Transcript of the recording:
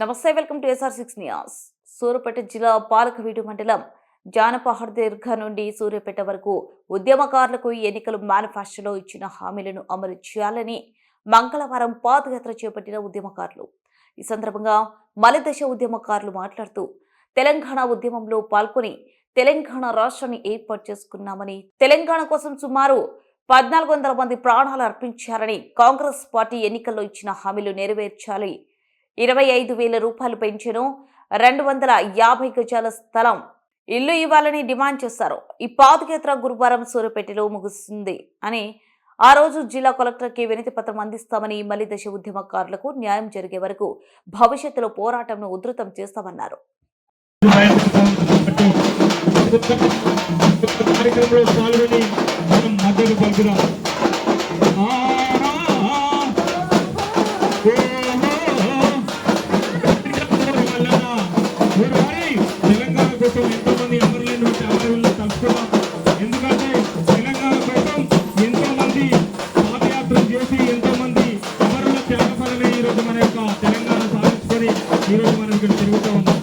నమస్తే, welcome to SR6 news. Suryapet జిల్లా పాలకవీడు మండలం జానపహాడ్ దీర్ఘ నుండి సూర్యాపేట వరకు ఉద్యమకారులకు ఎన్నికల మేనిఫెస్టోలో ఇచ్చిన హామీలను అమలు చేయాలని మంగళవారం పాదయాత్ర చేపట్టిన ఉద్యమకారులు. ఈ సందర్భంగా మలిదశ ఉద్యమకారులు మాట్లాడుతూ తెలంగాణ ఉద్యమంలో పాల్గొని తెలంగాణ రాష్ట్రాన్ని ఏర్పాటు చేసుకున్నామని, తెలంగాణ కోసం సుమారు 1400 మంది ప్రాణాలు అర్పించారని, కాంగ్రెస్ పార్టీ ఎన్నికల్లో ఇచ్చిన హామీలు నెరవేర్చాలి, 25,000 రూపాయలు పెంచెను, 250 గజాల స్థలం ఇల్లు ఇవ్వాలని డిమాండ్ చేశారు. ఈ పాదయాత్ర గురువారం సూర్యాపేటలో ముగుస్తుంది అని, ఆ రోజు జిల్లా కలెక్టర్కి వినతి పత్రం అందిస్తామని, మలిదశ ఉద్యమకారులకు న్యాయం జరిగే వరకు భవిష్యత్తులో పోరాటంను ఉధృతం చేస్తామన్నారు. తెలంగాణ కోసం ఎంతో మంది అమరులను తలుచుకున్నాం. ఎందుకంటే తెలంగాణ కోసం ఎంతో మంది పాదయాత్రలు చేసి ఎంతో మంది అమరుల త్యాగ ఫలమే ఈరోజు మన యొక్క తెలంగాణ సాధించుకొని ఈరోజు మనం ఇక్కడ తిరుగుతూ ఉన్నాం.